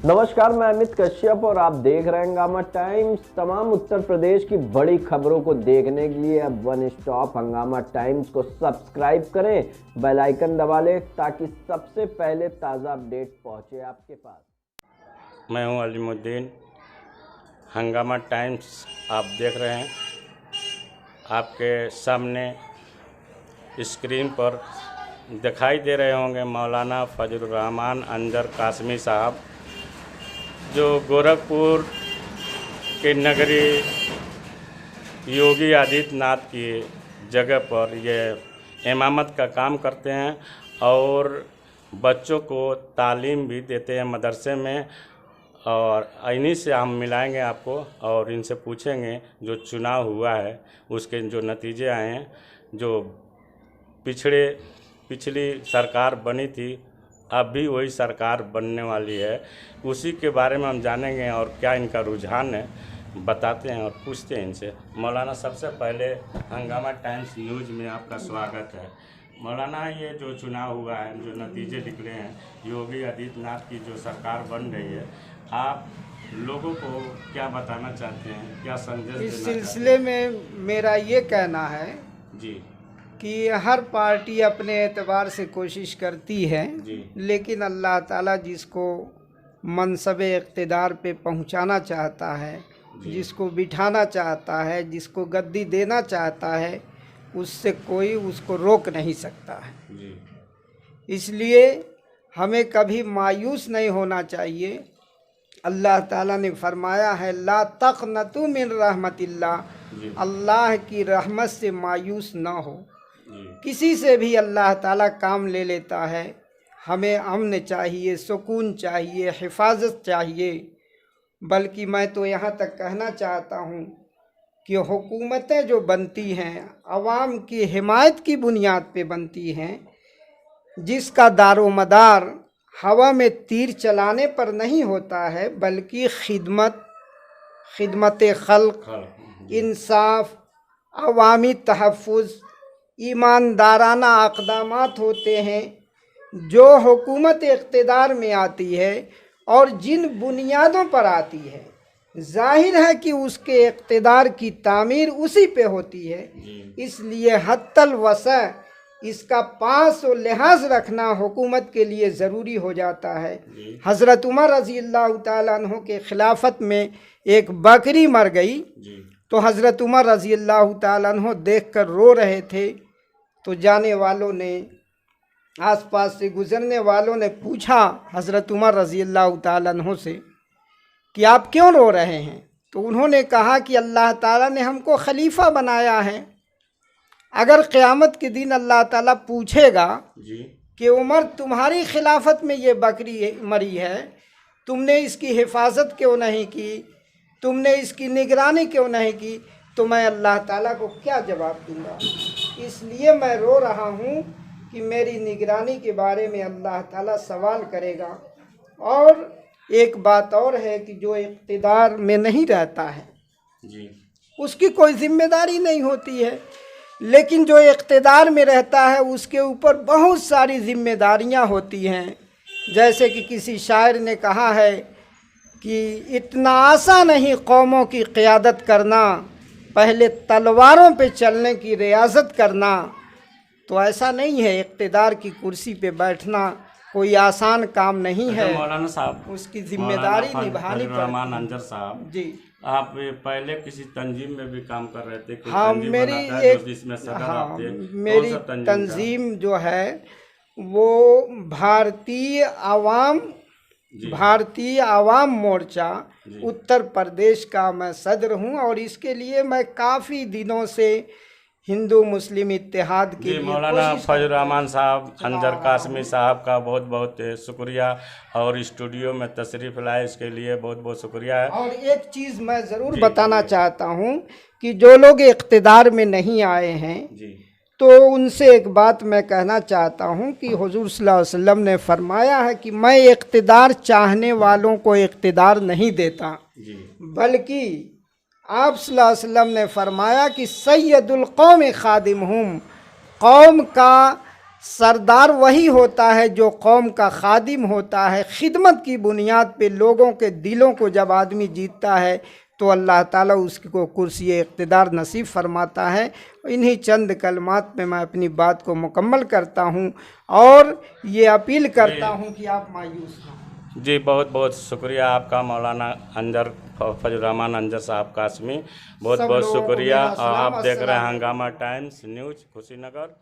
नमस्कार, मैं अमित कश्यप और आप देख रहे हैं हंगामा टाइम्स। तमाम उत्तर प्रदेश की बड़ी खबरों को देखने के लिए अब वन स्टॉप हंगामा टाइम्स को सब्सक्राइब करें, बेल आइकन दबा लें ताकि सबसे पहले ताज़ा अपडेट पहुंचे आपके पास। मैं हूं अलीमुद्दीन। हंगामा टाइम्स आप देख रहे हैं। आपके सामने स्क्रीन पर दिखाई दे रहे होंगे मौलाना फजलुर रहमान अंजर कासमी साहब, जो गोरखपुर के नगरी योगी आदित्यनाथ की जगह पर ये इमामत का काम करते हैं और बच्चों को तालीम भी देते हैं मदरसे में। और इन्हीं से हम मिलाएंगे आपको और इनसे पूछेंगे जो चुनाव हुआ है उसके जो नतीजे आए हैं, जो पिछली सरकार बनी थी, अब भी वही सरकार बनने वाली है, उसी के बारे में हम जानेंगे और क्या इनका रुझान है बताते हैं और पूछते हैं इनसे। मौलाना, सबसे पहले हंगामा टाइम्स न्यूज़ में आपका स्वागत है। मौलाना, ये जो चुनाव हुआ है, जो नतीजे निकले हैं, योगी आदित्यनाथ की जो सरकार बन रही है, आप लोगों को क्या बताना चाहते हैं, क्या संदेश देना इस सिलसिले में मेरा ये कहना है जी कि हर पार्टी अपने एतबार से कोशिश करती है, लेकिन अल्लाह ताला जिसको मनसब इक़्तिदार पे पहुंचाना चाहता है, जिसको बिठाना चाहता है, जिसको गद्दी देना चाहता है, उससे कोई उसको रोक नहीं सकता है। इसलिए हमें कभी मायूस नहीं होना चाहिए। अल्लाह ताला ने फरमाया है, ला तक़नतु मिन रहमतिल्लाह, अल्लाह की रहमत से मायूस ना हो। किसी से भी अल्लाह ताला काम ले लेता है। हमें अमन चाहिए, सुकून चाहिए, हिफाजत चाहिए। बल्कि मैं तो यहाँ तक कहना चाहता हूँ कि हुकूमतें जो बनती हैं अवाम की हिमायत की बुनियाद पे बनती हैं, जिसका दारोमदार हवा में तीर चलाने पर नहीं होता है बल्कि खिदमत खल्क, इंसाफ, अवामी तहफ़्फ़ुज़, ईमानदाराना अक़दामात होते हैं। जो हुकूमत इक़्तिदार में आती है और जिन बुनियादों पर आती है, ज़ाहिर है कि उसके इक़्तिदार की तामीर उसी पे होती है। इसलिए हत्तल वसा इसका पास और लिहाज रखना हुकूमत के लिए ज़रूरी हो जाता है। हज़रत उमर रज़ी अल्लाह तआला अन्हु के खिलाफत में एक बकरी मर गई तो हज़रत उमर रज़ी अल्लाह तआला अन्हु देख कर रो रहे थे। तो जाने वालों ने, आसपास से गुज़रने वालों ने पूछा हज़रत उमर रज़ी अल्लाह तआला अन्हु से कि आप क्यों रो रहे हैं? तो उन्होंने कहा कि अल्लाह ताला ने हमको खलीफा बनाया है। अगर क़यामत के दिन अल्लाह ताला पूछेगा कि उमर, तुम्हारी खिलाफत में ये बकरी मरी है, तुमने इसकी हिफाजत क्यों नहीं की, तुमने इसकी निगरानी क्यों नहीं की, तो मैं अल्लाह ताला को क्या जवाब दूंगा? इसलिए मैं रो रहा हूँ कि मेरी निगरानी के बारे में अल्लाह ताला सवाल करेगा। और एक बात और है कि जो इक़्तिदार में नहीं रहता है उसकी कोई ज़िम्मेदारी नहीं होती है, लेकिन जो इक़्तिदार में रहता है उसके ऊपर बहुत सारी ज़िम्मेदारियाँ होती हैं। जैसे कि किसी शायर ने कहा है कि इतना आसान नहीं कौमों की क़यादत करना, पहले तलवारों पे चलने की रियाज़त करना। तो ऐसा नहीं है, इक़्तिदार की कुर्सी पे बैठना कोई आसान काम नहीं है। मौलाना साहब, उसकी जिम्मेदारी निभानी रहमान अंजर साहब जी, आप पहले किसी तंजीम में भी काम कर रहे थे? हाँ, मेरी एक मेरी तंजीम जो है वो भारतीय आवाम मोर्चा उत्तर प्रदेश का मैं सदर हूँ। और इसके लिए मैं काफ़ी दिनों से हिंदू मुस्लिम इत्तेहाद के लिए मौलाना फजलुर रहमान साहब अंजर कासमी साहब का बहुत बहुत शुक्रिया और स्टूडियो में तशरीफ़ लाए, इसके लिए बहुत बहुत शुक्रिया है। और एक चीज़ मैं ज़रूर बताना चाहता हूँ कि जो लोग इक़्तिदार में नहीं आए हैं तो उनसे एक बात मैं कहना चाहता हूँ कि हुज़ूर सल्लल्लाहु अलैहि वसल्लम ने फरमाया है कि मैं इक़्तिदार चाहने वालों को इक़्तिदार नहीं देता, बल्कि आप सल्लल्लाहु अलैहि वसल्लम ने फरमाया कि सैयदुल कौम खादिमहुम, कौम का सरदार वही होता है जो कौम का खादिम होता है। खिदमत की बुनियाद पे लोगों के दिलों को जब आदमी जीतता है तो अल्लाह ताला उसको कुर्सी इक़्तिदार नसीब फरमाता है। इन्हीं चंद कलमात में मैं अपनी बात को मुकम्मल करता हूँ और ये अपील करता हूँ कि आप मायूस ना हों। जी, बहुत बहुत शुक्रिया आपका मौलाना अंजर फजल रहमान अंजर साहब कासमी, बहुत बहुत शुक्रिया। और आप देख रहे हैं हंगामा टाइम्स न्यूज़, कुशीनगर।